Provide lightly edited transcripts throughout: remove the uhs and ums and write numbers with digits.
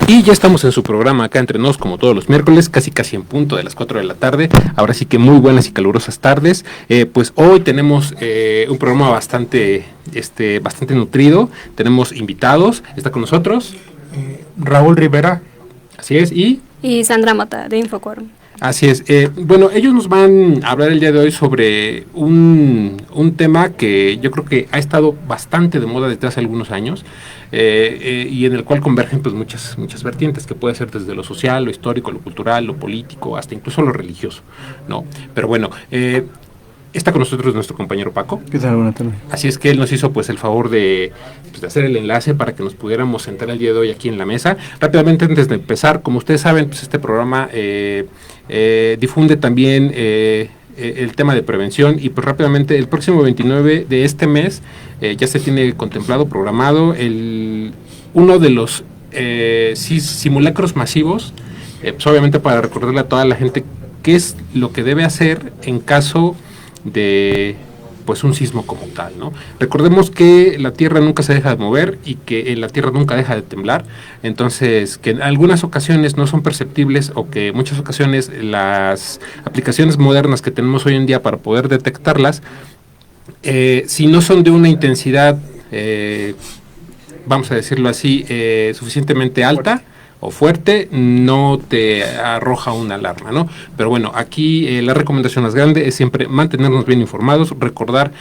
Y ya estamos en su programa acá entre nos, como todos los miércoles, casi en punto de las 4 de la tarde. Ahora sí que muy buenas y calurosas tardes. Pues hoy tenemos un programa bastante nutrido. Tenemos invitados. Está con nosotros Raúl Rivera. Así es, y Sandra Mota, de Infoquorum. Así es. Bueno, ellos nos van a hablar el día de hoy sobre un tema que yo creo que ha estado bastante de moda desde hace algunos años, y en el cual convergen pues muchas vertientes, que puede ser desde lo social, lo histórico, lo cultural, lo político, hasta incluso lo religioso, ¿no? Pero bueno, está con nosotros nuestro compañero Paco. ¿Qué tal? Buenas tardes. Así es que él nos hizo pues el favor de hacer el enlace para que nos pudiéramos sentar el día de hoy aquí en la mesa. Rápidamente, antes de empezar, como ustedes saben, pues este programa difunde también el tema de prevención, y pues rápidamente el próximo 29 de este mes ya se tiene contemplado, programado uno de los simulacros masivos, pues obviamente para recordarle a toda la gente qué es lo que debe hacer en caso de pues un sismo como tal, ¿no? Recordemos que la Tierra nunca se deja de mover y que la Tierra nunca deja de temblar, entonces que en algunas ocasiones no son perceptibles, o que en muchas ocasiones las aplicaciones modernas que tenemos hoy en día para poder detectarlas, si no son de una intensidad, vamos a decirlo así, suficientemente alta o fuerte, no te arroja una alarma, ¿no? Pero bueno, aquí la recomendación más grande es siempre mantenernos bien informados, recordar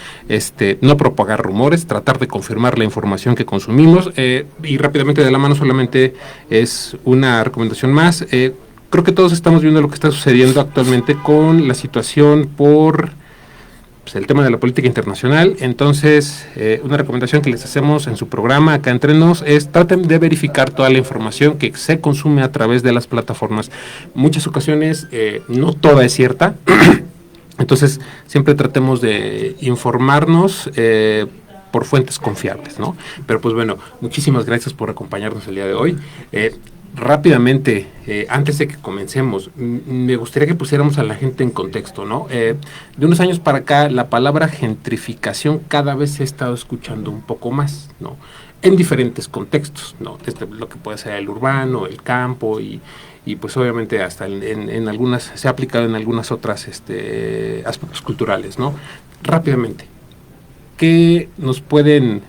no propagar rumores, tratar de confirmar la información que consumimos, y rápidamente de la mano solamente es una recomendación más. Creo que todos estamos viendo lo que está sucediendo actualmente con la situación por pues, el tema de la política internacional. Entonces, una recomendación que les hacemos en su programa acá entre nos es traten de verificar toda la información que se consume a través de las plataformas. Muchas ocasiones no toda es cierta, entonces siempre tratemos de informarnos por fuentes confiables, ¿no? Pero pues bueno, muchísimas gracias por acompañarnos el día de hoy. Rápidamente, antes de que comencemos, me gustaría que pusiéramos a la gente en contexto, ¿no? De unos años para acá, la palabra gentrificación cada vez se ha estado escuchando un poco más, ¿no? En diferentes contextos, ¿no? Desde lo que puede ser el urbano, el campo, y pues obviamente hasta en algunas, se ha aplicado en algunas otras aspectos culturales, ¿no? Rápidamente, ¿qué nos pueden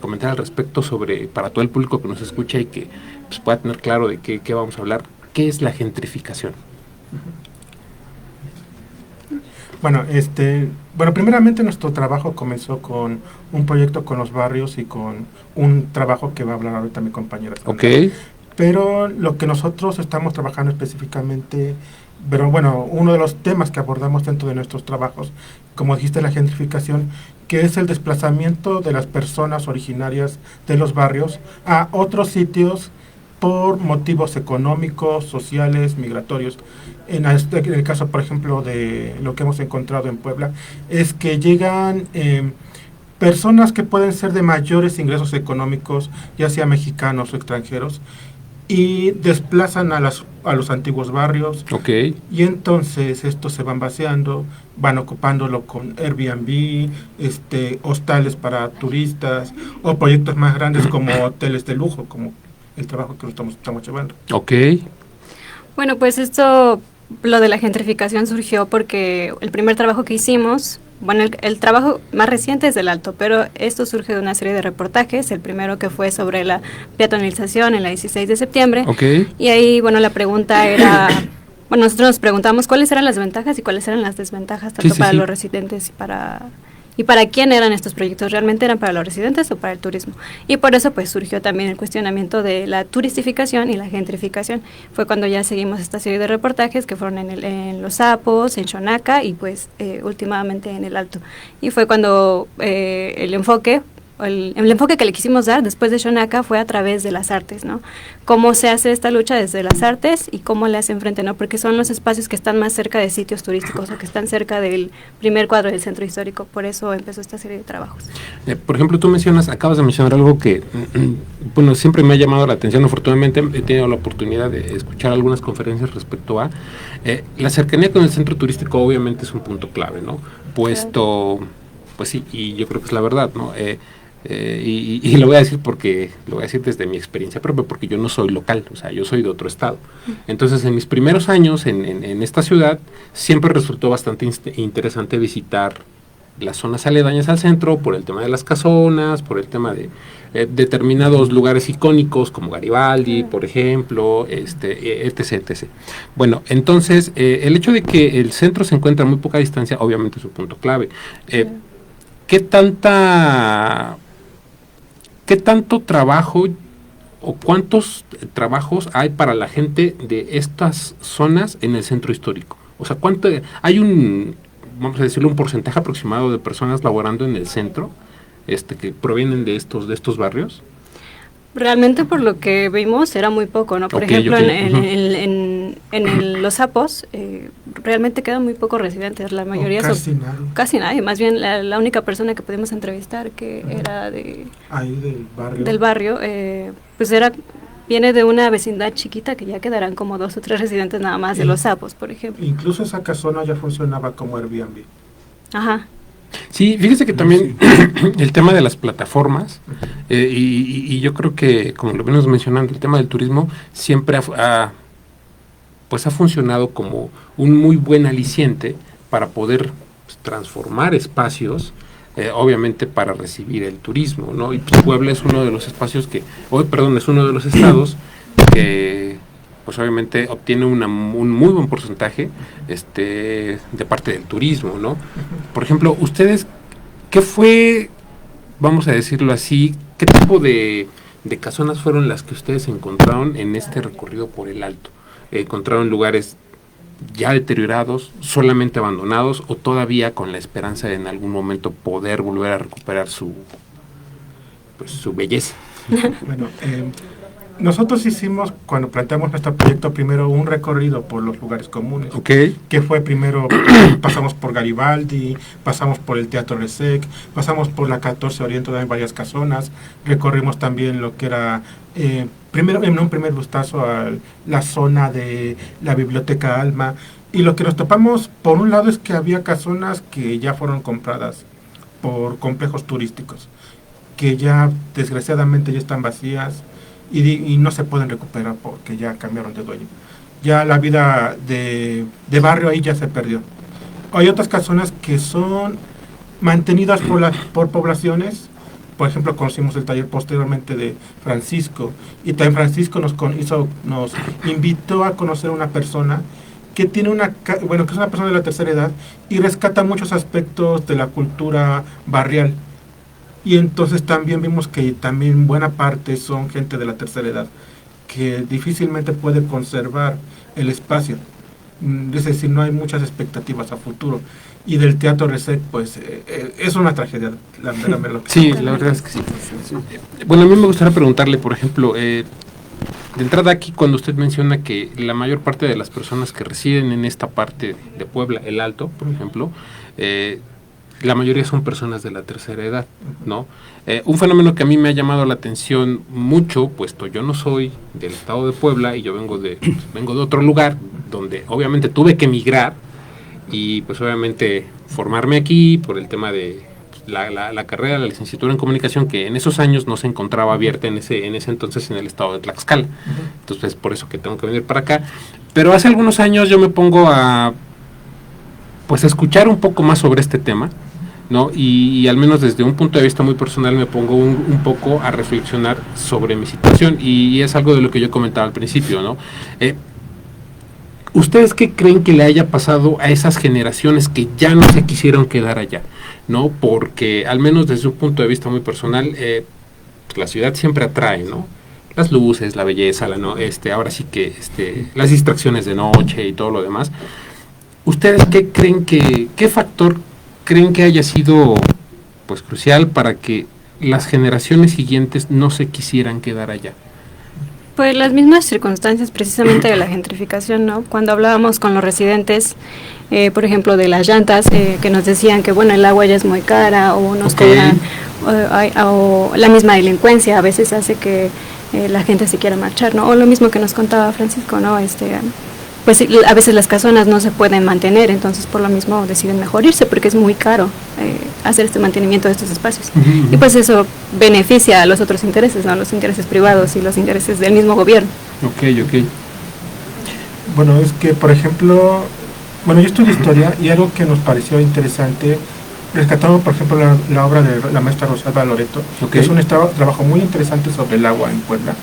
comentar al respecto sobre, para todo el público que nos escucha y que pues, pueda tener claro de qué vamos a hablar, qué es la gentrificación? Bueno, primeramente nuestro trabajo comenzó con un proyecto con los barrios y con un trabajo que va a hablar ahorita mi compañera. Ok. Pero lo que nosotros estamos trabajando específicamente, pero bueno, uno de los temas que abordamos dentro de nuestros trabajos, como dijiste, la gentrificación, que es el desplazamiento de las personas originarias de los barrios a otros sitios por motivos económicos, sociales, migratorios. En el caso, por ejemplo, de lo que hemos encontrado en Puebla, es que llegan personas que pueden ser de mayores ingresos económicos, ya sea mexicanos o extranjeros, y desplazan a los antiguos barrios. Okay. Y entonces estos se van vaciando, van ocupándolo con Airbnb, hostales para turistas, o proyectos más grandes como hoteles de lujo, como el trabajo que estamos llevando. Ok. Bueno, pues lo de la gentrificación surgió porque el primer trabajo que hicimos, bueno, el trabajo más reciente es del Alto, pero esto surge de una serie de reportajes. El primero que fue sobre la peatonalización en la 16 de septiembre. Okay. Y ahí, bueno, la pregunta era, bueno, nosotros nos preguntamos cuáles eran las ventajas y cuáles eran las desventajas, tanto para los residentes y para quién eran estos proyectos. ¿Realmente eran para los residentes o para el turismo? Y por eso pues surgió también el cuestionamiento de la turistificación y la gentrificación. Fue cuando ya seguimos esta serie de reportajes que fueron en Los Sapos, en Xonaca y pues últimamente en el Alto. Y fue cuando el enfoque que le quisimos dar después de Xonaca fue a través de las artes, ¿no? Cómo se hace esta lucha desde las artes y cómo le hacen frente, ¿no? Porque son los espacios que están más cerca de sitios turísticos o que están cerca del primer cuadro del centro histórico. Por eso empezó esta serie de trabajos. Por ejemplo, acabas de mencionar algo que, bueno, siempre me ha llamado la atención. Afortunadamente he tenido la oportunidad de escuchar algunas conferencias respecto a la cercanía con el centro turístico. Obviamente es un punto clave, ¿no? Puesto, pues sí, y yo creo que es la verdad, ¿no? Y lo voy a decir desde mi experiencia propia, porque yo no soy local, o sea, yo soy de otro estado. Entonces, en mis primeros años en esta ciudad, siempre resultó bastante interesante visitar las zonas aledañas al centro, por el tema de las casonas, por el tema de determinados lugares icónicos, como Garibaldi, por ejemplo, etc. Bueno, entonces, el hecho de que el centro se encuentra a muy poca distancia, obviamente es un punto clave. ¿Qué tanto trabajo o cuántos trabajos hay para la gente de estas zonas en el centro histórico? O sea, ¿cuánto hay vamos a decirlo, un porcentaje aproximado de personas laborando en el centro que provienen de estos barrios? Realmente, por lo que vimos, era muy poco, ¿no? Por ejemplo, en Los Sapos, realmente quedan muy pocos residentes. La mayoría casi nadie. Más bien, la única persona que pudimos entrevistar, que era del barrio, pues viene de una vecindad chiquita, que ya quedarán como 2 o 3 residentes nada más de Los Sapos, por ejemplo. Incluso esa casona ya funcionaba como Airbnb. Ajá. Sí, fíjese que también el tema de las plataformas, y yo creo que, como lo venimos mencionando, el tema del turismo siempre ha funcionado como un muy buen aliciente para poder transformar espacios, obviamente para recibir el turismo, ¿no? Y pues Puebla es uno de los espacios es uno de los estados que pues obviamente obtiene un muy buen porcentaje de parte del turismo, ¿no? Por ejemplo, ustedes, ¿qué fue, vamos a decirlo así, qué tipo de casonas fueron las que ustedes encontraron en este recorrido por el Alto? ¿Encontraron lugares ya deteriorados, solamente abandonados, o todavía con la esperanza de en algún momento poder volver a recuperar su belleza? Bueno, nosotros hicimos, cuando planteamos nuestro proyecto, primero un recorrido por los lugares comunes. Okay. Que fue primero, pasamos por Garibaldi, pasamos por el Teatro Resec, pasamos por la 14 Oriente, donde hay varias casonas, recorrimos también lo que era, primero en un primer vistazo a la zona de la Biblioteca Alma, y lo que nos topamos, por un lado, es que había casonas que ya fueron compradas por complejos turísticos, que ya desgraciadamente ya están vacías, y no se pueden recuperar porque ya cambiaron de dueño. Ya la vida de barrio ahí ya se perdió. Hay otras casonas que son mantenidas por poblaciones. Por ejemplo, conocimos el taller posteriormente de Francisco, y también Francisco nos invitó a conocer una persona que tiene que es una persona de la tercera edad y rescata muchos aspectos de la cultura barrial. Y entonces también vimos que también buena parte son gente de la tercera edad, que difícilmente puede conservar el espacio. Es decir, no hay muchas expectativas a futuro. Y del Teatro Resec, pues, es una tragedia. Sí, la verdad es que sí. Bueno, a mí me gustaría preguntarle, por ejemplo, de entrada aquí, cuando usted menciona que la mayor parte de las personas que residen en esta parte de Puebla, el Alto, por ejemplo, la mayoría son personas de la tercera edad, ¿no? Un fenómeno que a mí me ha llamado la atención mucho, puesto yo no soy del estado de Puebla y yo vengo de otro lugar, donde obviamente tuve que emigrar y pues obviamente formarme aquí por el tema de la carrera, la licenciatura en comunicación, que en esos años no se encontraba abierta en ese entonces en el estado de Tlaxcala. Entonces, por eso que tengo que venir para acá. Pero hace algunos años yo me pongo a escuchar un poco más sobre este tema, ¿no? Y al menos desde un punto de vista muy personal me pongo un poco a reflexionar sobre mi situación, y es algo de lo que yo comentaba al principio, ¿no? ¿Ustedes qué creen que le haya pasado a esas generaciones que ya no se quisieron quedar allá, ¿no? Porque al menos desde un punto de vista muy personal, la ciudad siempre atrae, ¿no? Las luces, la belleza, ahora sí que las distracciones de noche y todo lo demás. ¿Ustedes qué factor creen que haya sido pues crucial para que las generaciones siguientes no se quisieran quedar allá? Pues las mismas circunstancias precisamente de la gentrificación, ¿no? Cuando hablábamos con los residentes, por ejemplo, de las llantas, que nos decían que bueno, el agua ya es muy cara, o nos cobran, o la misma delincuencia a veces hace que la gente se quiera marchar, ¿no? O lo mismo que nos contaba Francisco, ¿no? pues a veces las casonas no se pueden mantener, entonces por lo mismo deciden mejor irse porque es muy caro hacer este mantenimiento de estos espacios. Y pues eso beneficia a los otros intereses, ¿no? Los intereses privados y los intereses del mismo gobierno. Ok. Bueno, es que, por ejemplo, yo estudié historia y algo que nos pareció interesante, rescatamos, por ejemplo, la obra de la maestra Rosalba Loreto, que es un trabajo muy interesante sobre el agua en Puebla.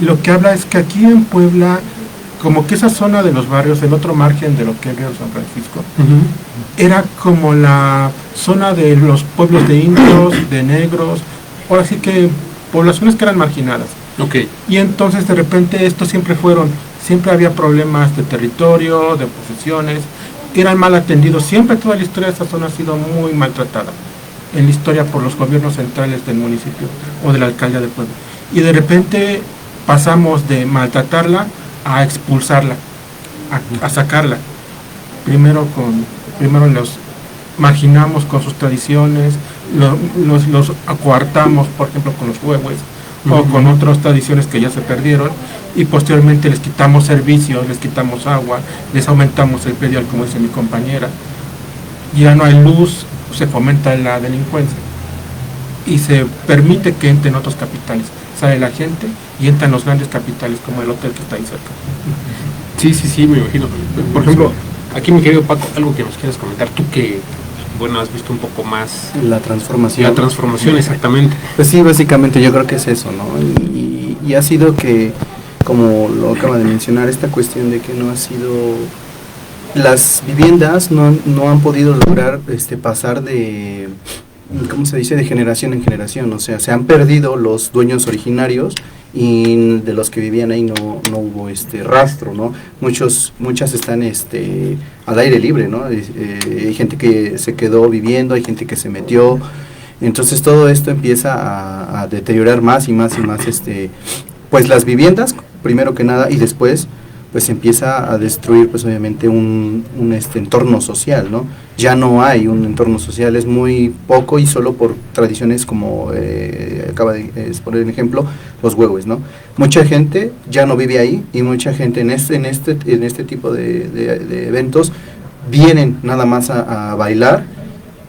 Lo que habla es que aquí en Puebla, como que esa zona de los barrios, el otro margen de lo que es San Francisco, era como la zona de los pueblos de indios, de negros, ahora sí que poblaciones que eran marginadas. Y entonces de repente siempre había problemas de territorio, de posesiones, eran mal atendidos, siempre toda la historia de esta zona ha sido muy maltratada, en la historia por los gobiernos centrales del municipio o de la alcaldía de Puebla. Y de repente pasamos de maltratarla a expulsarla, a sacarla. Primero los marginamos con sus tradiciones, los acuartamos, por ejemplo, con los huehues, o con otras tradiciones que ya se perdieron, y posteriormente les quitamos servicios, les quitamos agua, les aumentamos el predial, como dice mi compañera. Ya no hay luz, se fomenta la delincuencia y se permite que entren otros capitales. Sale la gente y entran los grandes capitales como el hotel que está ahí cerca. Sí, me imagino. Por ejemplo, aquí mi querido Paco, algo que nos quieras comentar, tú que has visto un poco más la transformación. La transformación, exactamente. Pues sí, básicamente yo creo que es eso, ¿no? Y ha sido que, como lo acaba de mencionar, esta cuestión de que no ha sido, las viviendas no han podido lograr pasar de, ¿cómo se dice?, de generación en generación. O sea, se han perdido los dueños originarios y de los que vivían ahí no hubo rastro, ¿no? Muchas están al aire libre, ¿no? Hay gente que se quedó viviendo, hay gente que se metió, entonces todo esto empieza a deteriorar más y más pues las viviendas, primero que nada, y después pues empieza a destruir pues obviamente un entorno social, ¿no? Ya no hay un entorno social, es muy poco y solo por tradiciones como acaba de poner un ejemplo, los huehues, ¿no? Mucha gente ya no vive ahí y mucha gente en este tipo de eventos vienen nada más a bailar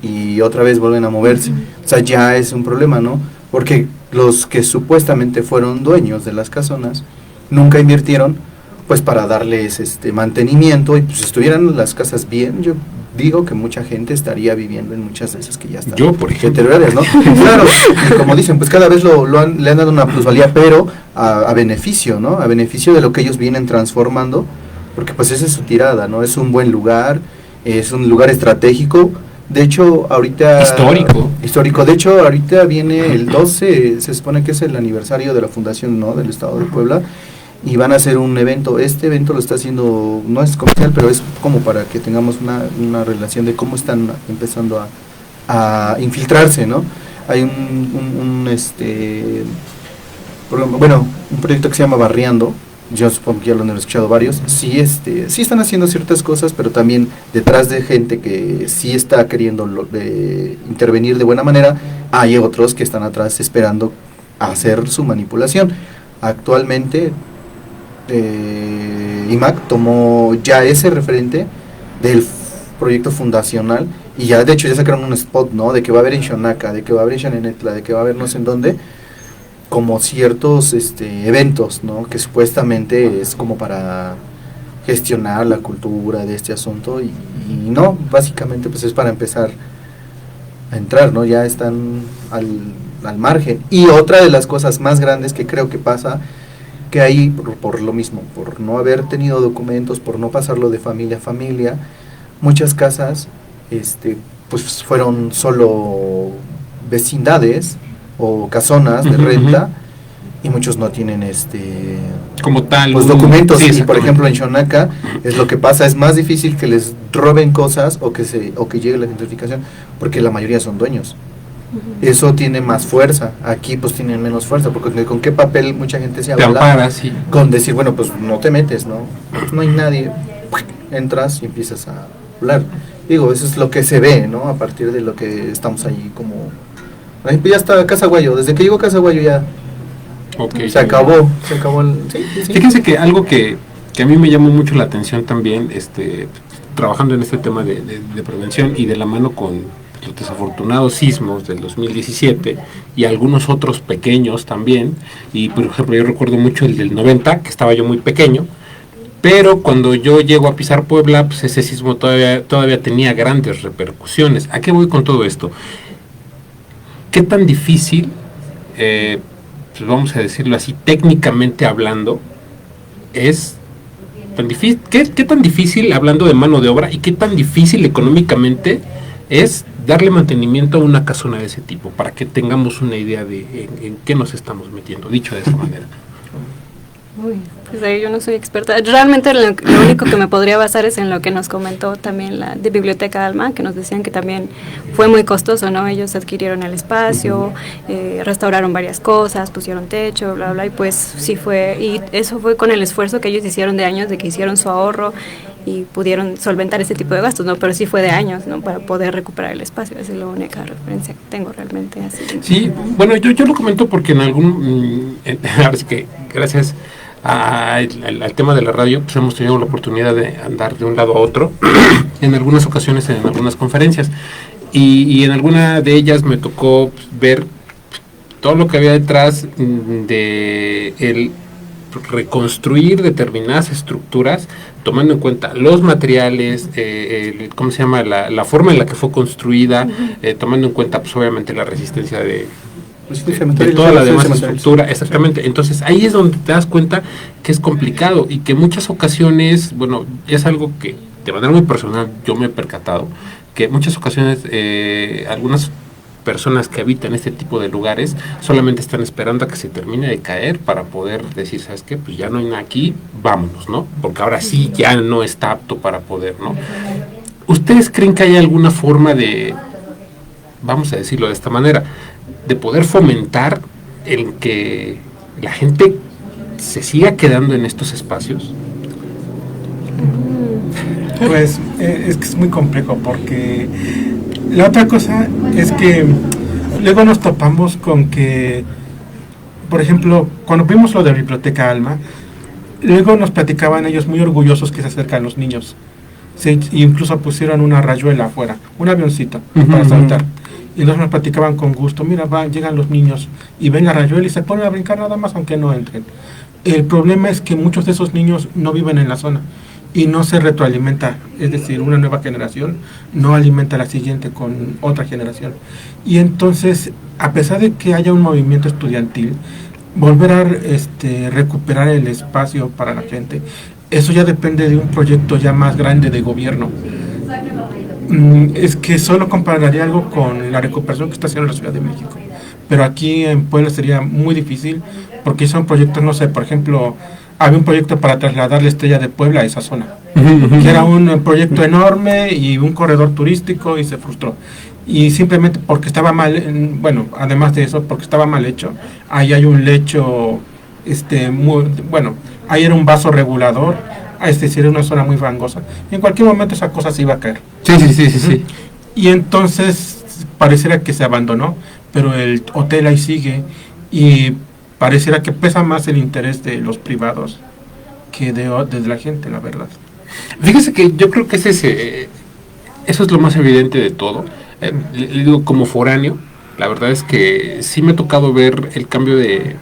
y otra vez vuelven a moverse. O sea, ya es un problema, ¿no? Porque los que supuestamente fueron dueños de las casonas nunca invirtieron pues para darles mantenimiento, y pues si estuvieran las casas bien, yo digo que mucha gente estaría viviendo en muchas de esas que ya están deterioradas, ¿no? Claro, como dicen, pues cada vez le han dado una plusvalía, pero a beneficio, ¿no? A beneficio de lo que ellos vienen transformando, porque pues esa es su tirada, ¿no? Es un buen lugar, es un lugar estratégico. De hecho, ahorita... Histórico. De hecho, ahorita viene el 12, se supone que es el aniversario de la fundación, ¿no?, del Estado de Puebla, y van a hacer un evento. Este evento lo está haciendo, no es comercial, pero es como para que tengamos una relación de cómo están empezando a infiltrarse, ¿no? Hay un proyecto que se llama Barriando. Yo supongo que ya lo han escuchado varios. Sí, sí están haciendo ciertas cosas, pero también detrás de gente que sí está queriendo intervenir de buena manera, hay otros que están atrás esperando hacer su manipulación. Actualmente, IMAC tomó ya ese referente del proyecto fundacional y ya de hecho ya sacaron un spot, ¿no?, de que va a haber en Xonaca, de que va a haber en Xanenetla, de que va a haber no sé en dónde, como ciertos eventos, ¿no?, que supuestamente es como para gestionar la cultura de este asunto y no, básicamente pues es para empezar a entrar, ¿no? Ya están al margen. Y otra de las cosas más grandes que creo que pasa, que ahí por lo mismo, por no haber tenido documentos, por no pasarlo de familia a familia, muchas casas pues fueron solo vecindades o casonas de renta, y muchos no tienen como tal pues documentos. Sí, y por ejemplo en Xonaca es lo que pasa, es más difícil que les roben cosas o que llegue la gentrificación, porque la mayoría son dueños. Eso tiene más fuerza. Aquí pues tienen menos fuerza, porque con qué papel mucha gente se habla, sí, con decir, bueno, pues no te metes, no hay nadie, entras y empiezas a hablar. Digo, eso es lo que se ve, ¿no? A partir de lo que estamos ahí como... Ya está Casaguayo, desde que llegó Casaguayo ya se acabó el... Sí. Fíjense que algo que que a mí me llamó mucho la atención también, trabajando en este tema de prevención y de la mano con los desafortunados sismos del 2017 y algunos otros pequeños también, y por ejemplo yo recuerdo mucho el del 90, que estaba yo muy pequeño, pero cuando yo llego a pisar Puebla, pues ese sismo todavía tenía grandes repercusiones. ¿A qué voy con todo esto? ¿Qué tan difícil, pues vamos a decirlo así, técnicamente hablando, es tan difícil? ¿Qué tan difícil, hablando de mano de obra, y qué tan difícil económicamente es darle mantenimiento a una casona de ese tipo, para que tengamos una idea de en qué nos estamos metiendo, dicho de esa manera? Uy, pues ahí yo no soy experta. Realmente lo único que me podría basar es en lo que nos comentó también la de Biblioteca Alma, que nos decían que también fue muy costoso, ¿no? Ellos adquirieron el espacio, restauraron varias cosas, pusieron techo, bla, bla, y pues sí fue, y eso fue con el esfuerzo que ellos hicieron de años, de que hicieron su ahorro y pudieron solventar ese tipo de gastos, ¿no? Pero sí fue de años, ¿no? Para poder recuperar el espacio. Esa es la única referencia que tengo realmente así. Sí, bueno, yo lo comento porque en algún... ahora sí que gracias al tema de la radio, pues hemos tenido la oportunidad de andar de un lado a otro en algunas ocasiones, en algunas conferencias, y en alguna de ellas me tocó ver todo lo que había detrás de el reconstruir determinadas estructuras, tomando en cuenta los materiales, ¿cómo se llama? La forma en la que fue construida, tomando en cuenta, pues obviamente, la resistencia de toda la demás estructura, exactamente. Entonces ahí es donde te das cuenta que es complicado y que muchas ocasiones, bueno, es algo que de manera muy personal yo me he percatado, que muchas ocasiones algunas personas que habitan este tipo de lugares solamente están esperando a que se termine de caer para poder decir, ¿sabes qué? Pues ya no hay nada aquí, vámonos, ¿no? Porque ahora sí ya no está apto para poder, ¿no? ¿Ustedes creen que hay alguna forma de, vamos a decirlo de esta manera, de poder fomentar el que la gente se siga quedando en estos espacios? Pues es que es muy complejo, porque la otra cosa es que luego nos topamos con que, por ejemplo, cuando vimos lo de Biblioteca Alma, luego nos platicaban ellos muy orgullosos que se acercan los niños. Sí, incluso pusieron una rayuela afuera, un avioncito para saltar. Y nos platicaban con gusto, mira, llegan los niños y ven la rayuela y se ponen a brincar nada más aunque no entren. El problema es que muchos de esos niños no viven en la zona y no se retroalimenta, es decir, una nueva generación no alimenta a la siguiente con otra generación. Y entonces, a pesar de que haya un movimiento estudiantil, volver a recuperar el espacio para la gente, eso ya depende de un proyecto ya más grande de gobierno. Es que solo compararía algo con la recuperación que está haciendo la Ciudad de México, pero aquí en Puebla sería muy difícil, porque son proyectos, no sé, por ejemplo, había un proyecto para trasladar la Estrella de Puebla a esa zona, que era un proyecto enorme y un corredor turístico, y se frustró. Y simplemente porque estaba mal, bueno, además de eso, porque estaba mal hecho. Ahí hay un lecho, ahí era un vaso regulador, es decir, era una zona muy fangosa. Y en cualquier momento esa cosa se iba a caer. Sí. Y entonces pareciera que se abandonó, pero el hotel ahí sigue, y pareciera que pesa más el interés de los privados que de la gente, la verdad. Fíjese que yo creo que eso es lo más evidente de todo. Le digo, como foráneo, la verdad es que sí me ha tocado ver el cambio de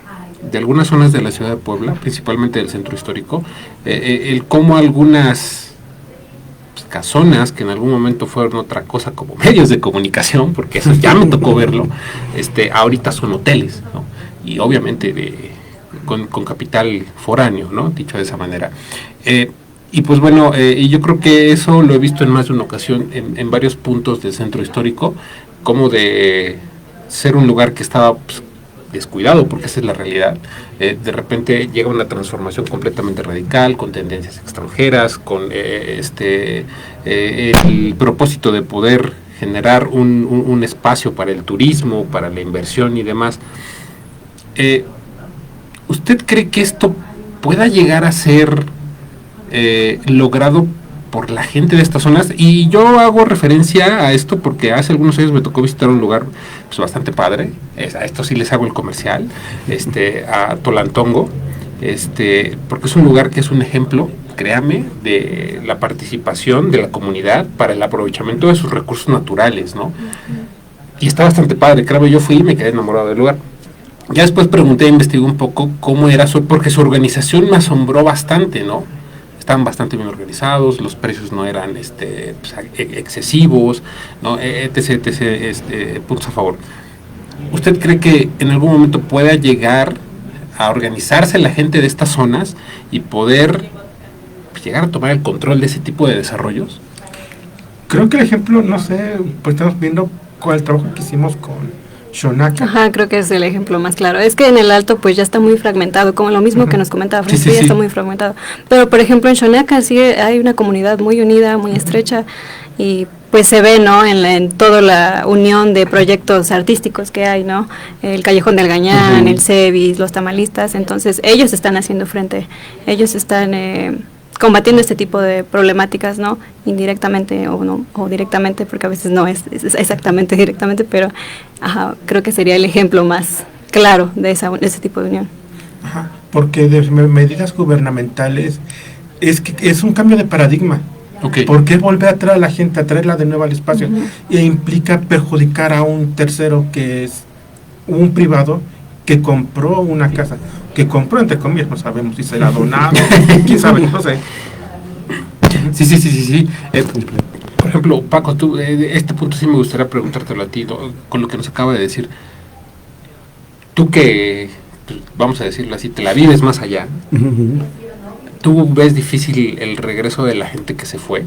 algunas zonas de la ciudad de Puebla, principalmente del centro histórico, el cómo algunas casonas que en algún momento fueron otra cosa como medios de comunicación, porque eso ya me tocó verlo, ahorita son hoteles, ¿no? Y obviamente con capital foráneo, ¿no? Dicho de esa manera. Y pues bueno, y yo creo que eso lo he visto en más de una ocasión en varios puntos del centro histórico, como de ser un lugar que estaba pues, descuidado, porque esa es la realidad. De repente llega una transformación completamente radical, con tendencias extranjeras, con el propósito de poder generar un espacio para el turismo, para la inversión y demás. ¿Usted cree que esto pueda llegar a ser logrado por la gente de estas zonas? Y yo hago referencia a esto porque hace algunos años me tocó visitar un lugar pues, bastante padre, a esto sí les hago el comercial, a Tolantongo, porque es un lugar que es un ejemplo, créame, de la participación de la comunidad para el aprovechamiento de sus recursos naturales, ¿no? Y está bastante padre, créame, yo fui y me quedé enamorado del lugar. Ya después pregunté, investigué un poco cómo era porque su organización me asombró bastante, ¿no? Estaban bastante bien organizados, los precios no eran excesivos, ¿no? etc, puntos a favor. ¿Usted cree que en algún momento pueda llegar a organizarse la gente de estas zonas y poder llegar a tomar el control de ese tipo de desarrollos? Creo que el ejemplo, no sé, pues estamos viendo cuál trabajo que hicimos con Xonaca. Ajá, creo que es el ejemplo más claro. Es que en el Alto pues ya está muy fragmentado, como lo mismo que nos comentaba Francisco, ya está muy fragmentado. Pero por ejemplo en Xonaca sí hay una comunidad muy unida, muy estrecha, y pues se ve, ¿no? En toda la unión de proyectos artísticos que hay, ¿no? El Callejón del Gañán, el Cevis, los tamalistas. Entonces ellos están haciendo frente, ellos están combatiendo este tipo de problemáticas, ¿no? Indirectamente o directamente, porque a veces no es exactamente directamente, pero creo que sería el ejemplo más claro de ese tipo de unión. Ajá, porque de medidas gubernamentales es un cambio de paradigma. Okay. ¿Por qué volver a traer a la gente, a traerla de nuevo al espacio? E implica perjudicar a un tercero, que es un privado que compró una casa, que compró entre comillas, no sabemos si será donado, quién sabe, no sé. Sí. Por ejemplo, Paco, tú, este punto sí me gustaría preguntártelo a ti, con lo que nos acaba de decir. Tú que, pues, vamos a decirlo así, te la vives más allá, ¿tú ves difícil el regreso de la gente que se fue?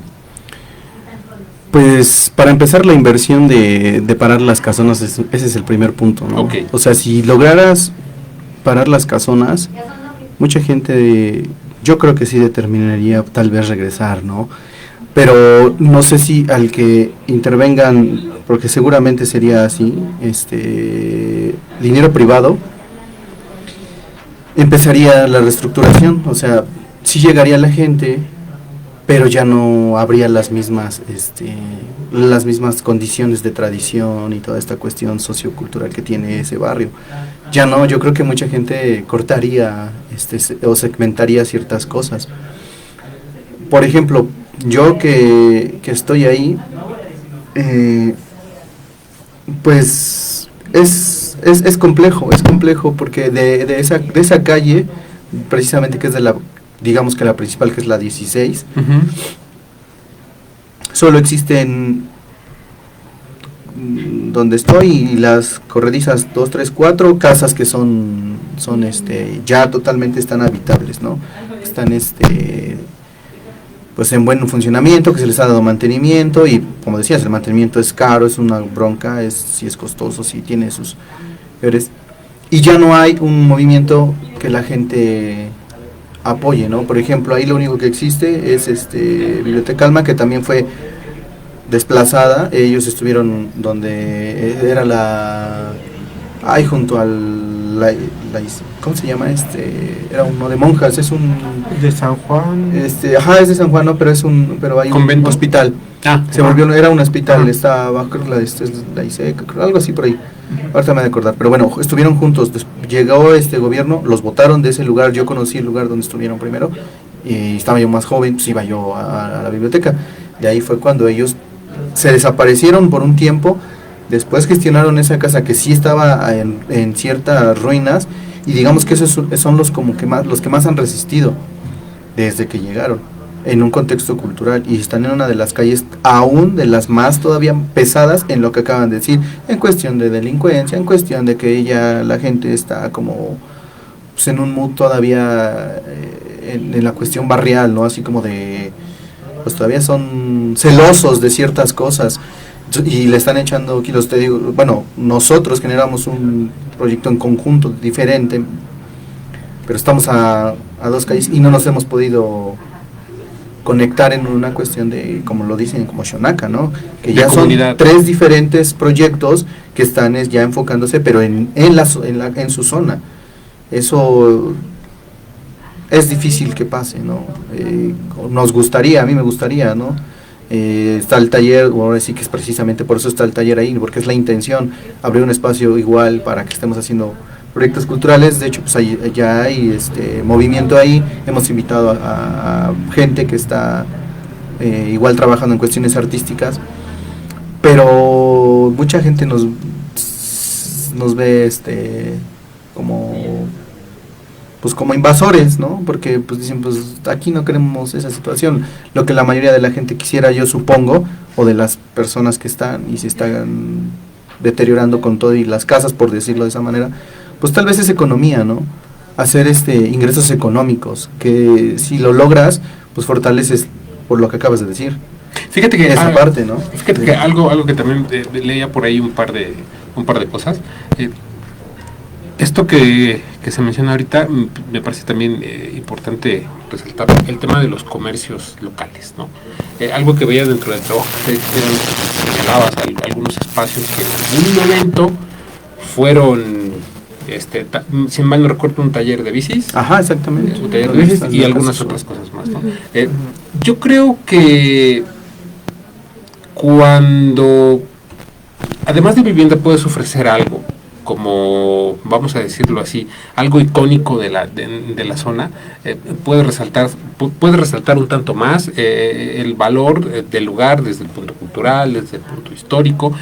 Pues para empezar, la inversión de parar las casonas, ese es el primer punto, ¿no? Okay. O sea, si lograras parar las casonas, mucha gente, yo creo que sí determinaría tal vez regresar, ¿no? Pero no sé si al que intervengan, porque seguramente sería así, dinero privado, empezaría la reestructuración. O sea, sí llegaría la gente, pero ya no habría las mismas condiciones de tradición y toda esta cuestión sociocultural que tiene ese barrio. Ya no, yo creo que mucha gente cortaría o segmentaría ciertas cosas. Por ejemplo, yo que estoy ahí, pues es complejo porque de esa calle, precisamente, que es digamos que la principal, que es la 16, solo existen donde estoy y las corredizas 2, 3, 4 casas que son ya totalmente están habitables, ¿no? Están pues en buen funcionamiento, que se les ha dado mantenimiento, y como decías, el mantenimiento es caro, es una bronca, sí es costoso, sí tiene sus peores, y ya no hay un movimiento que la gente apoye, ¿no? Por ejemplo, ahí lo único que existe es Biblioteca Alma, que también fue desplazada. Ellos estuvieron donde era junto al ¿cómo se llama? Era uno de monjas, es un de San Juan. es de San Juan, no, pero hay un hospital. Era un hospital, estaba, creo que la ISEC, algo así por ahí. Ahorita me voy a acordar, pero bueno, estuvieron juntos. Llegó este gobierno, los botaron de ese lugar. Yo conocí el lugar donde estuvieron primero, y estaba yo más joven, pues iba yo a la biblioteca. De ahí fue cuando ellos se desaparecieron por un tiempo. Después gestionaron esa casa, que sí estaba en ciertas ruinas, y digamos que esos son los que más han resistido desde que llegaron, en un contexto cultural, y están en una de las calles aún de las más todavía pesadas en lo que acaban de decir, en cuestión de delincuencia, en cuestión de que la gente está como pues, en un mood todavía en la cuestión barrial, ¿no? Así como de, pues todavía son celosos de ciertas cosas, y le están echando kilos. Te digo, bueno, nosotros generamos un proyecto en conjunto diferente, pero estamos a 2 calles y no nos hemos podido conectar en una cuestión de, como lo dicen, como Xonaca, ¿no? Que ya son 3 diferentes proyectos que están ya enfocándose, pero en su zona. Eso es difícil que pase, ¿no? A mí me gustaría, ¿no? Está el taller, ahora sí que es precisamente por eso está el taller ahí, porque es la intención, abrir un espacio igual para que estemos haciendo proyectos culturales. De hecho, pues ya hay movimiento ahí. Hemos invitado a gente que está igual trabajando en cuestiones artísticas, pero mucha gente nos ve como invasores, ¿no? Porque pues dicen, pues aquí no queremos esa situación. Lo que la mayoría de la gente quisiera, yo supongo, o de las personas que están y se están deteriorando con todo y las casas, por decirlo de esa manera, pues tal vez es economía, ¿no? Hacer ingresos económicos, que si lo logras, pues fortaleces por lo que acabas de decir. Fíjate que esa parte, ¿no? Fíjate que algo que también leía por ahí un par de cosas. Esto que se menciona ahorita me parece también importante resaltar el tema de los comercios locales, ¿no? Algo que veía dentro del trabajo que señalabas, algunos espacios que en algún momento fueron, si mal no recuerdo, un taller de bicis. Ajá, exactamente. Un taller de bicis y algunas otras cosas más, ¿no? Yo creo que cuando, además de vivienda, puedes ofrecer algo como, vamos a decirlo así, algo icónico de la zona, puede resaltar un tanto más el valor del lugar desde el punto cultural, desde el punto histórico,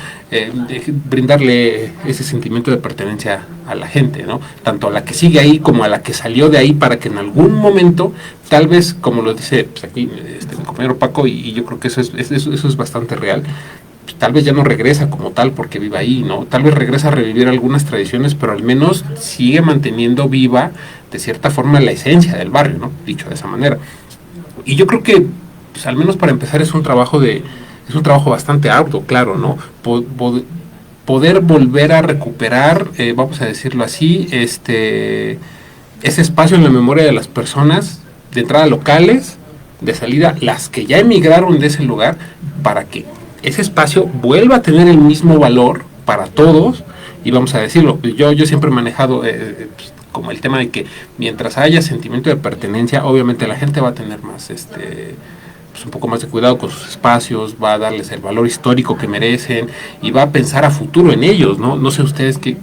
brindarle ese sentimiento de pertenencia a la gente, ¿no? Tanto a la que sigue ahí como a la que salió de ahí, para que en algún momento, tal vez, como lo dice pues aquí mi compañero Paco, y yo creo que eso es bastante real, tal vez ya no regresa como tal porque vive ahí, ¿no? Tal vez regresa a revivir algunas tradiciones, pero al menos sigue manteniendo viva, de cierta forma, la esencia del barrio, ¿no? Dicho de esa manera. Y yo creo que, pues, al menos para empezar, es un trabajo bastante arduo, claro, ¿no? Poder volver a recuperar, vamos a decirlo así, ese espacio en la memoria de las personas, de entrada locales, de salida las que ya emigraron de ese lugar, para que ese espacio vuelva a tener el mismo valor para todos. Y vamos a decirlo, yo siempre he manejado como el tema de que mientras haya sentimiento de pertenencia, obviamente la gente va a tener más un poco más de cuidado con sus espacios, va a darles el valor histórico que merecen y va a pensar a futuro en ellos, ¿no? No sé ustedes qué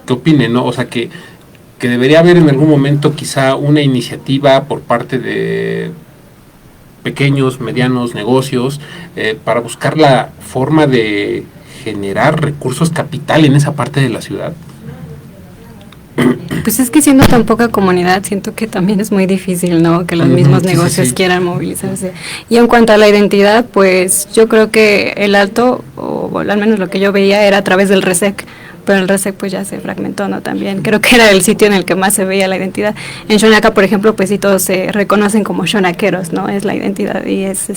opinen, ¿no? O sea, que debería haber en algún momento quizá una iniciativa por parte de pequeños, medianos negocios, para buscar la forma de generar recursos capital en esa parte de la ciudad. Pues es que siendo tan poca comunidad, siento que también es muy difícil, ¿no? Que los mismos negocios quieran movilizarse. Y en cuanto a la identidad, pues yo creo que el Alto, o al menos lo que yo veía, era a través del RESEC, pero el RESEC pues ya se fragmentó, ¿no? También creo que era el sitio en el que más se veía la identidad. En Xonaca, por ejemplo, pues sí, todos se reconocen como xonaqueros, ¿no? Es la identidad y es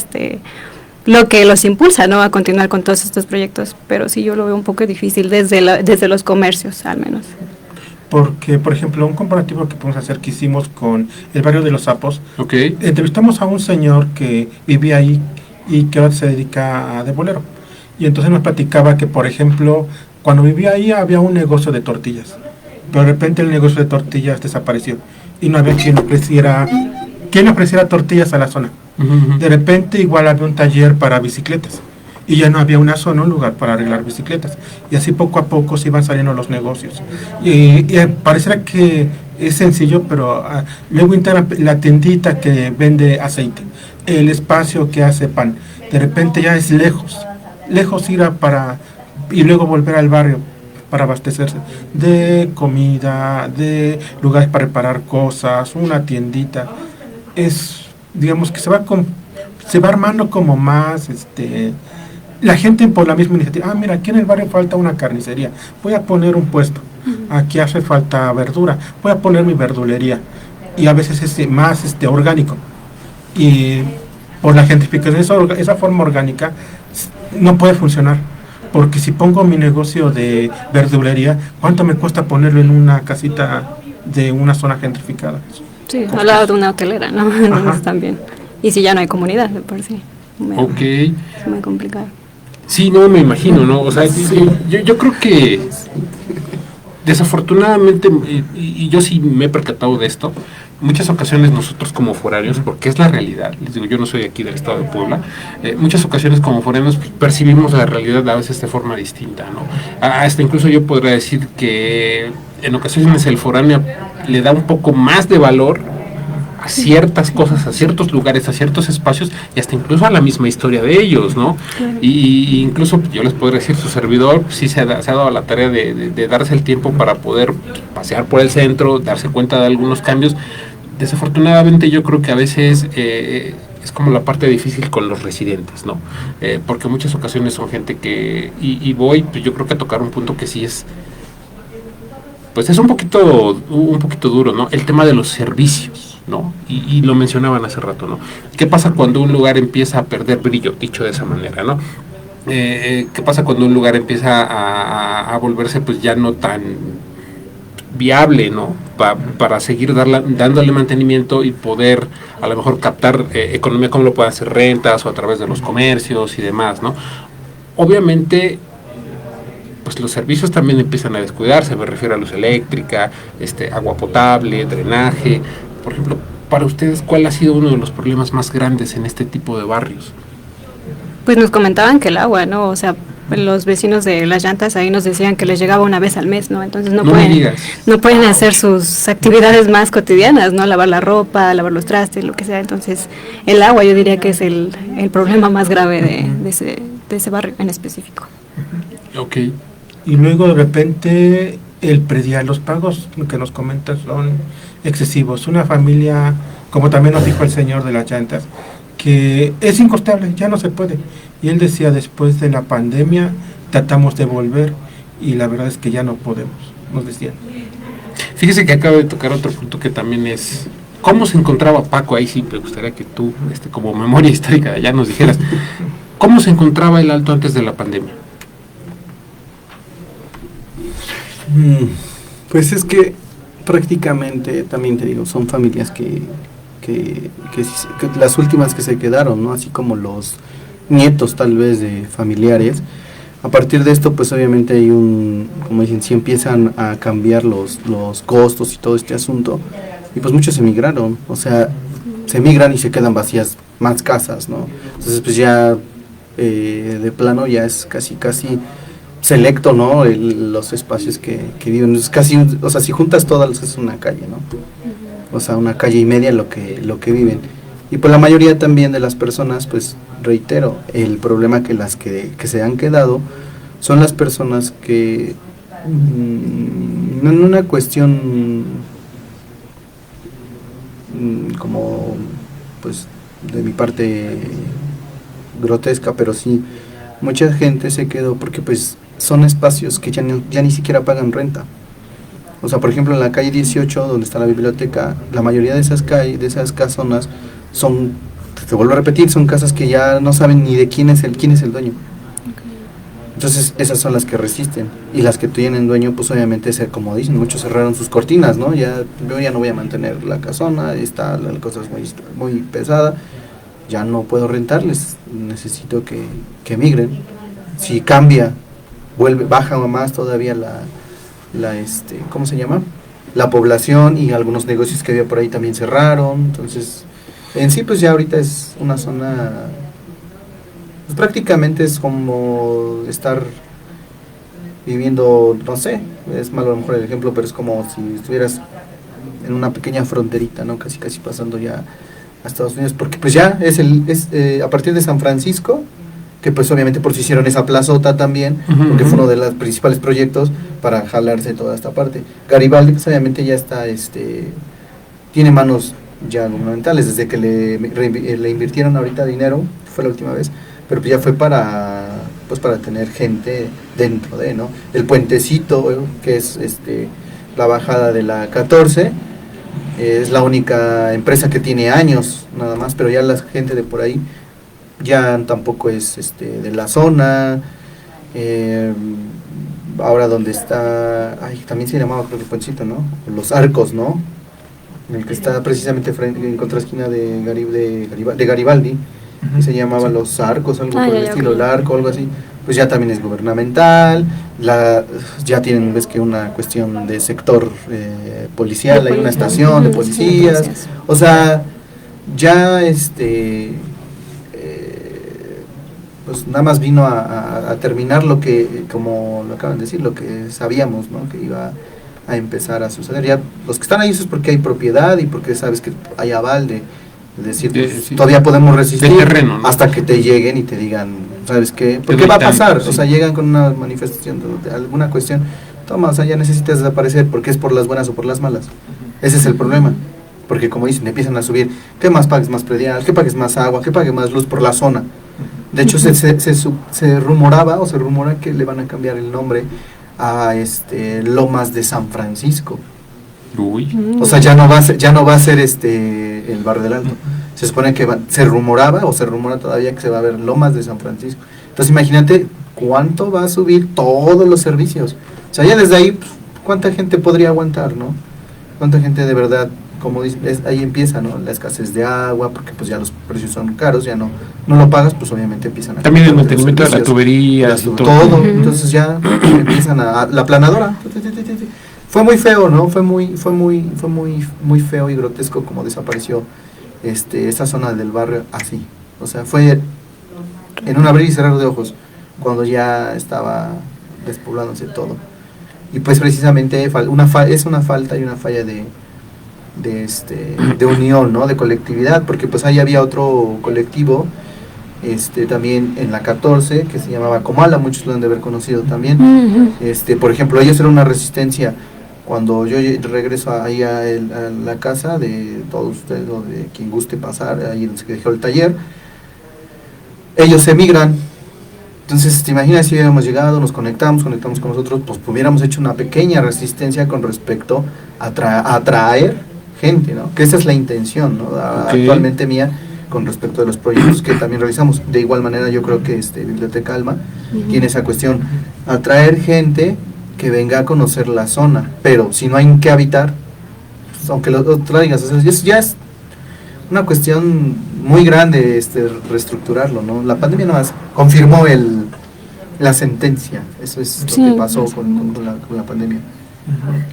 lo que los impulsa, ¿no? A continuar con todos estos proyectos, pero sí yo lo veo un poco difícil desde los comercios, al menos. Porque, por ejemplo, un comparativo que podemos hacer que hicimos con el barrio de Los Sapos, entrevistamos a un señor que vivía ahí y que ahora se dedica a de bolero. Y entonces nos platicaba que, por ejemplo, cuando vivía ahí había un negocio de tortillas, pero de repente el negocio de tortillas desapareció y no había quien ofreciera tortillas a la zona. De repente igual había un taller para bicicletas y ya no había una zona, un lugar para arreglar bicicletas, y así poco a poco se iban saliendo los negocios y pareciera que es sencillo, pero luego integra la tiendita que vende aceite, el espacio que hace pan, de repente ya es lejos ir y luego volver al barrio para abastecerse de comida, de lugares para reparar cosas, una tiendita. Digamos que se va armando como más, la gente por la misma iniciativa. Mira, aquí en el barrio falta una carnicería, voy a poner un puesto. Aquí hace falta verdura, voy a poner mi verdulería. Y a veces es más orgánico. Y por la gentrificación, esa forma orgánica no puede funcionar. Porque si pongo mi negocio de verdulería, ¿cuánto me cuesta ponerlo en una casita de una zona gentrificada? Sí, al lado de una hotelera, ¿no? Entonces también. Y si ya no hay comunidad, de por sí. Es muy complicado. Sí, no, me imagino, ¿no? O sea, yo creo que desafortunadamente, y yo sí me he percatado de esto, muchas ocasiones nosotros como foráneos, porque es la realidad, les digo, yo no soy aquí del estado de Puebla, muchas ocasiones como foráneos percibimos la realidad a veces de forma distinta, ¿no? Hasta incluso yo podría decir que en ocasiones el foráneo le da un poco más de valor a ciertas cosas, a ciertos lugares, a ciertos espacios y hasta incluso a la misma historia de ellos, ¿no? Y incluso yo les podría decir, su servidor sí se ha dado la tarea de darse el tiempo para poder pasear por el centro, darse cuenta de algunos cambios. Desafortunadamente yo creo que a veces es como la parte difícil con los residentes, ¿no? Porque en muchas ocasiones son gente que, y voy, pues yo creo que a tocar un punto que sí es, pues es un poquito duro, ¿no? El tema de los servicios, ¿no? Y lo mencionaban hace rato, ¿no? ¿Qué pasa cuando un lugar empieza a perder brillo, dicho de esa manera, ¿no? ¿Qué pasa cuando un lugar empieza a volverse pues ya no tan viable, ¿no? Para seguir dándole mantenimiento y poder a lo mejor captar economía como lo pueden hacer rentas o a través de los comercios y demás, ¿no? Obviamente pues los servicios también empiezan a descuidarse, me refiero a luz eléctrica, agua potable, drenaje. Por ejemplo, para ustedes, ¿cuál ha sido uno de los problemas más grandes en este tipo de barrios? Pues nos comentaban que el agua, ¿no? O sea, los vecinos de Las Llantas ahí nos decían que les llegaba una vez al mes, ¿no? Entonces no pueden hacer sus actividades más cotidianas, ¿no? Lavar la ropa, lavar los trastes, lo que sea. Entonces el agua yo diría que es el problema más grave de ese barrio en específico. Ok. Y luego de repente el predial, los pagos que nos comentas son excesivos. Una familia, como también nos dijo el señor de Las Llantas, que es incosteable, ya no se puede. Y él decía, después de la pandemia tratamos de volver y la verdad es que ya no podemos, nos decían. Fíjese que acaba de tocar otro punto que también es, ¿cómo se encontraba Paco? Ahí sí me gustaría que tú, como memoria histórica de allá, nos dijeras, ¿cómo se encontraba el Alto antes de la pandemia? Pues es que prácticamente, también te digo, son familias que las últimas que se quedaron, ¿no? Así como los nietos tal vez de familiares. A partir de esto, pues obviamente hay como dicen, si empiezan a cambiar los costos y todo este asunto, y pues muchos emigraron, o sea, se emigran y se quedan vacías más casas, ¿no? Entonces pues ya de plano ya es casi selecto, ¿no? Los espacios que viven, es casi, o sea, si juntas todas es una calle, ¿no? O sea, una calle y media lo que viven. Y pues la mayoría también de las personas, pues reitero, el problema que se han quedado son las personas que no en una cuestión como pues de mi parte grotesca, pero sí mucha gente se quedó porque pues son espacios que ya ni siquiera pagan renta. O sea, por ejemplo, en la calle 18, donde está la biblioteca, la mayoría de esas casonas son, te vuelvo a repetir, son casas que ya no saben ni de quién es el dueño. Entonces, esas son las que resisten. Y las que tienen dueño, pues obviamente, como dicen, muchos cerraron sus cortinas, ¿no? Yo ya no voy a mantener la casona, la cosa es muy pesada, ya no puedo rentarles, necesito que emigren. Si cambia, baja más todavía ¿cómo se llama? La población, y algunos negocios que había por ahí también cerraron. Entonces, en sí, pues ya ahorita es una zona, pues prácticamente es como estar viviendo, no sé, es malo a lo mejor el ejemplo, pero es como si estuvieras en una pequeña fronterita, ¿no? Casi pasando ya a Estados Unidos, porque pues ya es a partir de San Francisco, que pues obviamente por si hicieron esa plazota también, porque fue uno de los principales proyectos para jalarse toda esta parte. Garibaldi pues obviamente ya está, tiene manos ya gubernamentales, desde que le invirtieron ahorita dinero, fue la última vez, pero pues ya fue para tener gente dentro de, ¿no? El puentecito, que es la bajada de la 14, es la única empresa que tiene años nada más, pero ya la gente de por ahí ya tampoco es de la zona. Ahora donde está, también se llamaba, creo que Puentecito, ¿no? Los Arcos, ¿no? El que está precisamente en contraesquina de Garibaldi, que se llamaba Los Arcos, algo por el estilo, el Arco, algo así. Pues ya también es gubernamental, ya tienen, ves que una cuestión de sector policial, hay una estación de policías, o sea, ya pues nada más vino a terminar lo que, como lo acaban de decir, lo que sabíamos, ¿no? Que iba a empezar a suceder. Ya los que están ahí eso es porque hay propiedad y porque sabes que hay aval de decir, pues, sí, todavía podemos resistir terreno, ¿no? hasta que te lleguen y te digan, ¿sabes qué? Porque doy va a tanto, pasar, sí. o sea, llegan con una manifestación de alguna cuestión, toma, o sea, ya necesitas desaparecer porque es por las buenas o por las malas. Ese es el problema. Porque como dicen, empiezan a subir, que más pagues más predial, que pagues más agua, que pagues más luz por la zona. De hecho, se rumoraba o se rumora que le van a cambiar el nombre a Lomas de San Francisco. Uy. O sea, ya no va a ser el Barrio del Alto. Se supone que se rumoraba o se rumora todavía que se va a ver Lomas de San Francisco. Entonces, imagínate cuánto va a subir todos los servicios. O sea, ya desde ahí, pues, ¿cuánta gente podría aguantar, no? ¿Cuánta gente de verdad, como dicen, ahí empieza, ¿no? La escasez de agua, porque pues ya los precios son caros, ya no lo pagas, pues obviamente empiezan a... También el mantenimiento de las tuberías y todo. Entonces ya empiezan la planadora. Fue muy feo, ¿no? Fue muy feo y grotesco como desapareció esa zona del barrio así. O sea, fue en un abrir y cerrar de ojos cuando ya estaba despoblándose todo. Y pues precisamente es una falta y una falla de unión, ¿no? De colectividad, porque pues ahí había otro colectivo también en la 14 que se llamaba Comala, muchos lo han de haber conocido también. Por ejemplo, ellos eran una resistencia. Cuando yo regreso ahí a la casa de todos ustedes o de quien guste pasar, ahí donde se dejó el taller, ellos emigran. Entonces, te imaginas si hubiéramos llegado, nos conectamos con nosotros, pues hubiéramos hecho una pequeña resistencia con respecto a atraer gente, ¿no? Que esa es la intención, ¿no? Actualmente mía, con respecto de los proyectos que también realizamos. De igual manera, yo creo que Biblioteca Alma tiene esa cuestión, atraer gente que venga a conocer la zona, pero si no hay en qué habitar, pues, aunque lo traigas, o sea, ya es una cuestión muy grande reestructurarlo, ¿no? La pandemia nada más confirmó la sentencia, eso es lo que pasó con la pandemia.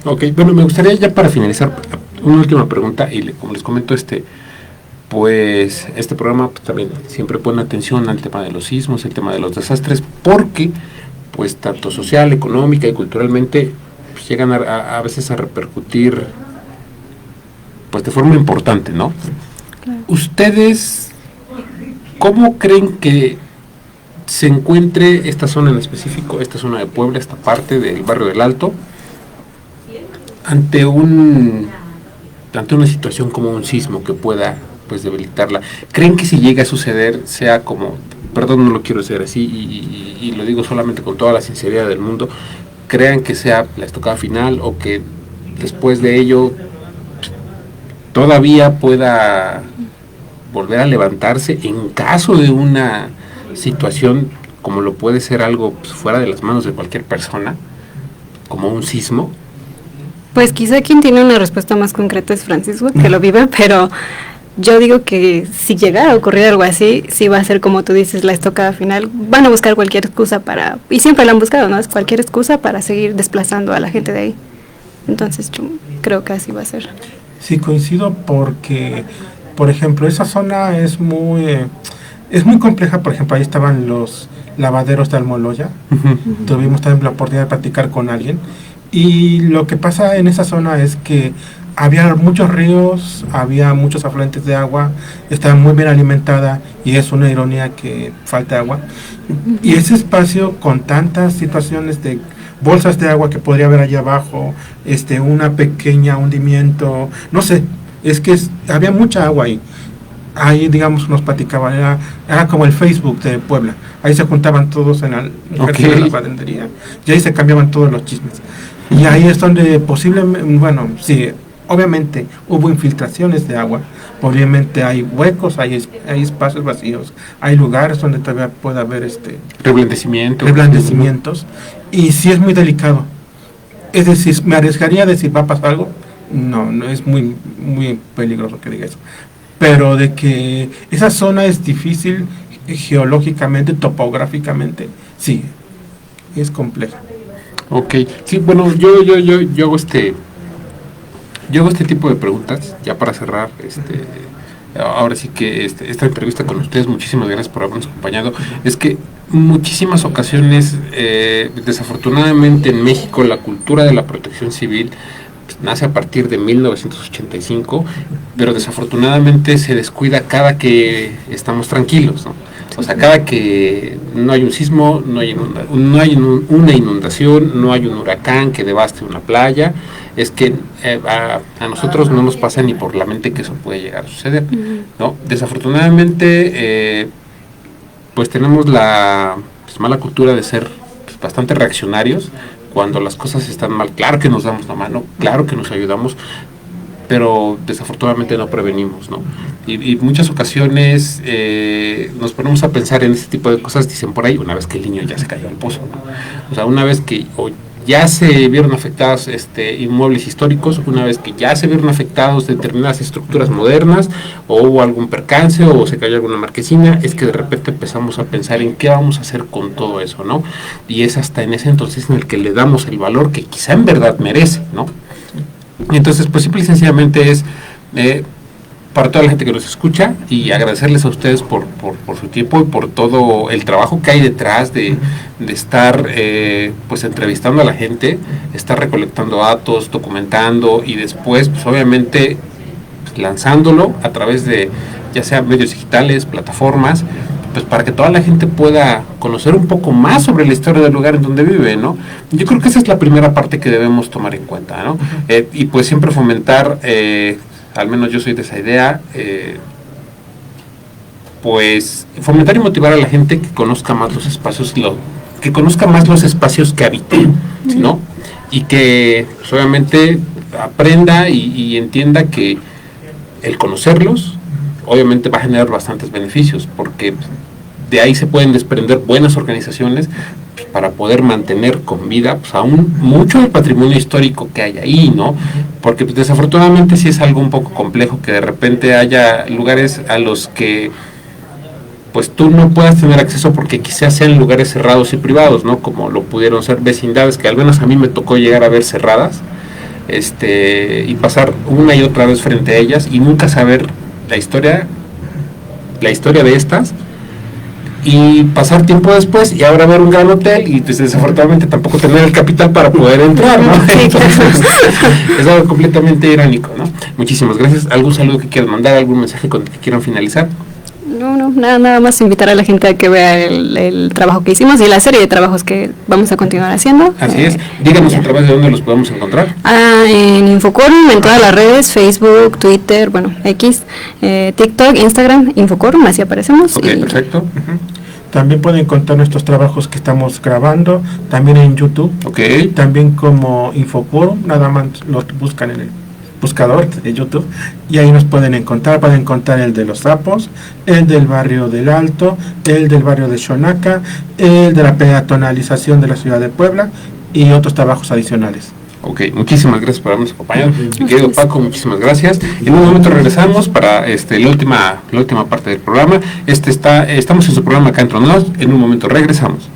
Ok, bueno, me gustaría ya para finalizar una última pregunta y como les comento, pues este programa pues, también siempre pone atención al tema de los sismos, el tema de los desastres, porque pues tanto social, económica y culturalmente pues, llegan a veces a repercutir pues de forma importante, ¿no? Claro. ¿Ustedes cómo creen que se encuentre esta zona en específico, esta zona de Puebla, esta parte del Barrio del Alto, ante una situación como un sismo que pueda pues debilitarla? ¿Creen que si llega a suceder sea como, perdón, no lo quiero decir así y lo digo solamente con toda la sinceridad del mundo, crean que sea la estocada final o que después de ello todavía pueda volver a levantarse en caso de una situación como lo puede ser algo pues, fuera de las manos de cualquier persona, como un sismo? Pues quizá quien tiene una respuesta más concreta es Francisco, que lo vive, pero yo digo que si llegara a ocurrir algo así, sí va a ser como tú dices, la estocada final. Van a buscar cualquier excusa y siempre la han buscado, ¿no? Es cualquier excusa para seguir desplazando a la gente de ahí. Entonces yo creo que así va a ser. Sí, coincido porque, por ejemplo, esa zona es muy compleja. Por ejemplo, ahí estaban los lavaderos de Almoloya. Tuvimos también la oportunidad de platicar con alguien. Y lo que pasa en esa zona es que había muchos ríos, había muchos afluentes de agua, estaba muy bien alimentada y es una ironía que falta agua. Y ese espacio con tantas situaciones de bolsas de agua que podría haber allá abajo, una pequeña hundimiento, no sé, es que había mucha agua ahí. Ahí, digamos, nos platicaban, era como el Facebook de Puebla. Ahí se juntaban todos en el jardín de la fadendería y ahí se cambiaban todos los chismes. Y ahí es donde posiblemente, bueno, sí, obviamente hubo infiltraciones de agua, obviamente hay huecos, hay espacios vacíos, hay lugares donde todavía puede haber reblandecimientos, y sí es muy delicado. Es decir, me arriesgaría a decir, ¿va a pasar algo? No es muy, muy peligroso que diga eso. Pero de que esa zona es difícil geológicamente, topográficamente, sí, es compleja. Ok, sí, bueno, yo hago este tipo de preguntas, ya para cerrar ahora sí que esta entrevista con ustedes, muchísimas gracias por habernos acompañado, es que muchísimas ocasiones, desafortunadamente en México, la cultura de la protección civil pues, nace a partir de 1985, pero desafortunadamente se descuida cada que estamos tranquilos, ¿no? O sea, cada que no hay un sismo, no hay una inundación, no hay un huracán que devaste una playa, es que a nosotros no nos pasa ni por la mente que eso puede llegar a suceder, ¿no? Desafortunadamente, pues tenemos la mala cultura de ser pues, bastante reaccionarios cuando las cosas están mal. Claro que nos damos la mano, claro que nos ayudamos, pero desafortunadamente no prevenimos, ¿no? Y muchas ocasiones nos ponemos a pensar en este tipo de cosas, dicen por ahí, una vez que el niño ya se cayó al pozo, ¿no? O sea, una vez que ya se vieron afectados inmuebles históricos, una vez que ya se vieron afectados determinadas estructuras modernas, o hubo algún percance, o se cayó alguna marquesina, es que de repente empezamos a pensar en qué vamos a hacer con todo eso, ¿no? Y es hasta en ese entonces en el que le damos el valor que quizá en verdad merece, ¿no? Entonces, pues simple y sencillamente es para toda la gente que nos escucha y agradecerles a ustedes por su tiempo y por todo el trabajo que hay detrás de estar pues entrevistando a la gente, estar recolectando datos, documentando y después pues obviamente pues, lanzándolo a través de ya sea medios digitales, plataformas, pues para que toda la gente pueda conocer un poco más sobre la historia del lugar en donde vive, ¿no? Yo creo que esa es la primera parte que debemos tomar en cuenta, ¿no? Y pues siempre fomentar, al menos yo soy de esa idea, pues fomentar y motivar a la gente que conozca más los espacios, que conozca más los espacios que habite, ¿no? Y que pues, obviamente aprenda y entienda que el conocerlos obviamente va a generar bastantes beneficios, porque de ahí se pueden desprender buenas organizaciones pues, para poder mantener con vida pues, aún mucho del patrimonio histórico que hay ahí, ¿no? Porque pues, desafortunadamente sí es algo un poco complejo que de repente haya lugares a los que pues tú no puedas tener acceso porque quizás sean lugares cerrados y privados, ¿no? Como lo pudieron ser vecindades que al menos a mí me tocó llegar a ver cerradas, y pasar una y otra vez frente a ellas y nunca saber la historia de estas y pasar tiempo después y ahora ver un gran hotel y pues, desafortunadamente tampoco tener el capital para poder entrar, ¿no? Entonces, es algo completamente irónico, ¿no? Muchísimas gracias. ¿Algún saludo que quieran mandar? ¿Algún mensaje con el que quieran finalizar? No, nada más invitar a la gente a que vea el trabajo que hicimos y la serie de trabajos que vamos a continuar haciendo. Así es. Díganos a través de dónde los podemos encontrar. En Infoquorum, en todas las redes, Facebook, Twitter, bueno, X, TikTok, Instagram, Infoquorum, así aparecemos. Ok, perfecto. También pueden encontrar nuestros trabajos que estamos grabando, también en YouTube. Ok. También como Infoquorum, nada más los buscan en el buscador de YouTube y ahí nos pueden encontrar el de Los Sapos, el del barrio del Alto, el del barrio de Xonaca, el de la peatonalización de la ciudad de Puebla y otros trabajos adicionales. Ok, muchísimas gracias por habernos acompañado. Mi querido Paco, muchísimas gracias. En un momento regresamos para la última parte del programa. Estamos en su programa acá en Tronados. En un momento regresamos.